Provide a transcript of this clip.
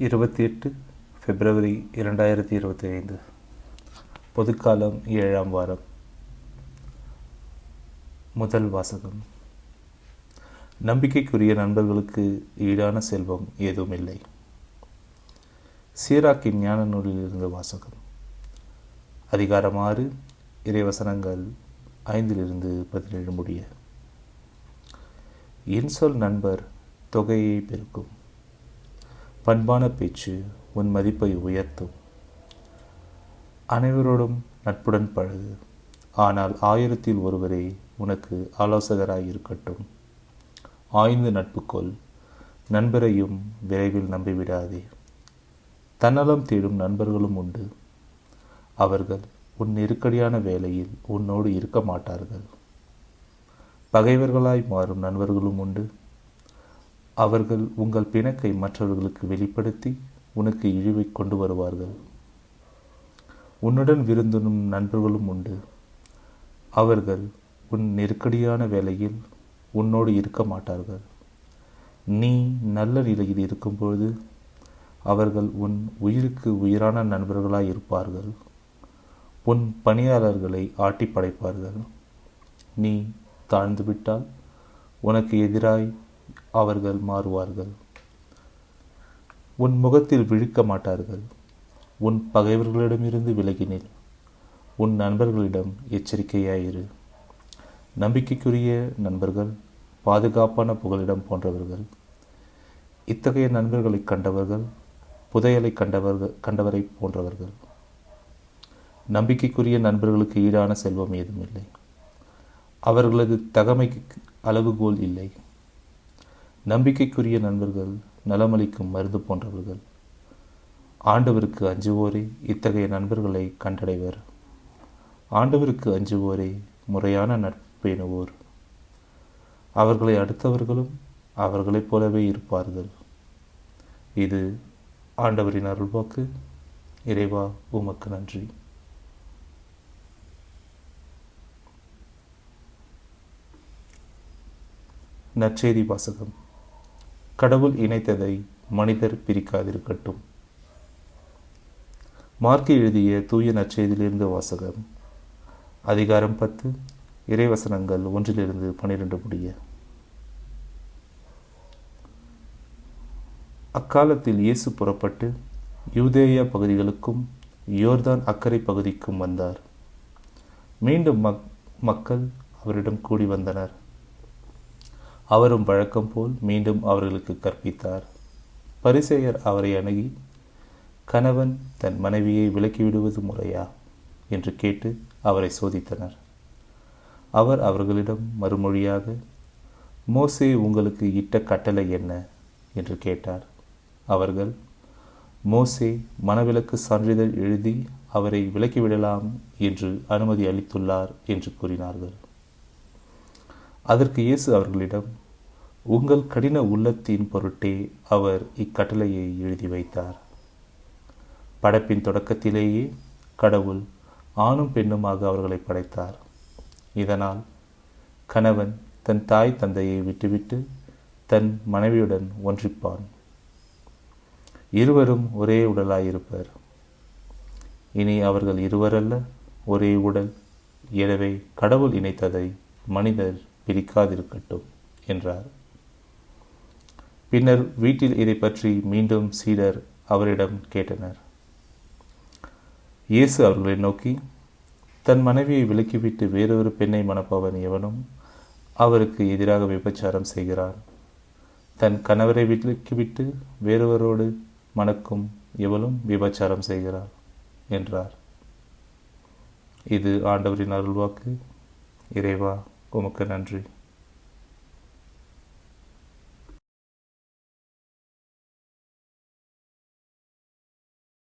28 பிப்ரவரி 2025 பொதுக்காலம் 7ஆம் வாரம். முதல் வாசகம். நம்பிக்கைக்குரிய நண்பர்களுக்கு ஈடான செல்வம் ஏதும் இல்லை. சீராக்கின் ஞான நூலிலிருந்து வாசகம். அதிகாரம் 6, இறைவசனங்கள் 5-17 முடிய. இன்சொல் நண்பர் தொகையை பெருக்கும். பண்பான பேச்சு உன் மதிப்பை உயர்த்தும். அனைவரோடும் நட்புடன் பழகு, ஆனால் 1000-ல் ஒருவரே உனக்கு ஆலோசகராய் இருக்கட்டும். ஆய்ந்து நட்புக்கொள், நண்பரையும் விரைவில் நம்பிவிடாதே. தன்னலம் தேடும் நண்பர்களும் உண்டு. அவர்கள் உன் நெருக்கடியான வேளையில் உன்னோடு இருக்க மாட்டார்கள். பகைவர்களாய் மாறும் நண்பர்களும் உண்டு. அவர்கள் உங்கள் பிணக்கை மற்றவர்களுக்கு வெளிப்படுத்தி உனக்கு இழிவை கொண்டு வருவார்கள். உன்னுடன் விருந்துண்ணும் நண்பர்களும் உண்டு. அவர்கள் உன் நெருக்கடியான வேளையில் உன்னோடு இருக்க மாட்டார்கள். நீ நல்ல நிலையில் இருக்கும்பொழுது அவர்கள் உன் உயிருக்கு உயிரான நண்பர்களாய் இருப்பார்கள். உன் பணியாளர்களை ஆட்டி படைப்பார்கள். நீ தாழ்ந்துவிட்டால் உனக்கு எதிராய் அவர்கள் மாறுவார்கள். உன் முகத்தில் விழிக்க மாட்டார்கள். உன் பகைவர்களிடமிருந்து விலகினில். உன் நண்பர்களிடம் எச்சரிக்கையாயிரு. நம்பிக்கைக்குரிய நண்பர்கள் பாதுகாப்பான புகலிடம் போன்றவர்கள். இத்தகைய நண்பர்களை கண்டவர்கள் புதையலை கண்டவரை போன்றவர்கள். நம்பிக்கைக்குரிய நண்பர்களுக்கு ஈடான செல்வம் ஏதுமில்லை. அவர்களது தகமைக்கு அளவுகோல் இல்லை. நம்பிக்கைக்குரிய நண்பர்கள் நலமளிக்கும் மருந்து போன்றவர்கள். ஆண்டவருக்கு அஞ்சுவோரே இத்தகைய நண்பர்களை கண்டடைவர். ஆண்டவருக்கு அஞ்சுவோரே முறையான நட்பேணுவோர். அவர்களை அடுத்தவர்களும் அவர்களைப் போலவே இருப்பார்கள். இது ஆண்டவரின் அருள்வாக்கு. இறைவா, உமக்கு நன்றி. நற்செய்தி வாசகம். கடவுள் இணைத்ததை மனிதர் பிரிக்காதிருக்கட்டும். மார்க்கு எழுதிய தூய நற்செய்தியிலிருந்து வாசகம். அதிகாரம் 10, இறைவசனங்கள் 1-12 முடிய. அக்காலத்தில் இயேசு புறப்பட்டு யூதேயா பகுதிகளுக்கும் யோர்தான் அக்கரை பகுதிக்கும் வந்தார். மீண்டும் மக்கள் அவரிடம் கூடி வந்தனர். அவரும் வழக்கம் போல் மீண்டும் அவர்களுக்கு கற்பித்தார். பரிசேயர் அவரை அணுகி, கணவன் தன் மனைவியை விலக்கிவிடுவது முறையா என்று கேட்டு அவரை சோதித்தனர். அவர் அவர்களிடம் மறுமொழியாக, மோசே உங்களுக்கு இட்ட கட்டளை என்ன என்று கேட்டார். அவர்கள், மோசே மணவிலக்கு சான்றிதழ் எழுதி அவரை விலக்கிவிடலாம் என்று அனுமதி அளித்துள்ளார் என்று கூறினார்கள். அதற்கு இயேசு அவர்களிடம், உங்கள் கடின உள்ளத்தின் பொருட்டே அவர் இக்கட்டளையை எழுதி வைத்தார். படைப்பின் தொடக்கத்திலேயே கடவுள் ஆணும் பெண்ணுமாக அவர்களை படைத்தார். இதனால் கணவன் தன் தாய் தந்தையை விட்டுவிட்டு தன் மனைவியுடன் ஒன்றிப்பான். இருவரும் ஒரே உடலாயிருப்பர். இனி அவர்கள் இருவரல்ல, ஒரே உடல். எனவே கடவுள் இணைத்ததை மனிதர் பிரிக்காதிருக்கட்டும் என்றார். பின்னர் வீட்டில் இதை பற்றி மீண்டும் சீடர் அவரிடம் கேட்டனர். இயேசு அவர்களை நோக்கி, தன் மனைவியை விலக்கிவிட்டு வேறொரு பெண்ணை மணப்பவன் எவனும் அவருக்கு எதிராக விபச்சாரம் செய்கிறான். தன் கணவரை விலக்கிவிட்டு வேறொருவரோடு மணக்கும் எவளும் விபச்சாரம் செய்கிறார் என்றார். இது ஆண்டவரின் அருள்வாக்கு. இறைவா, உமக்கு நன்றி.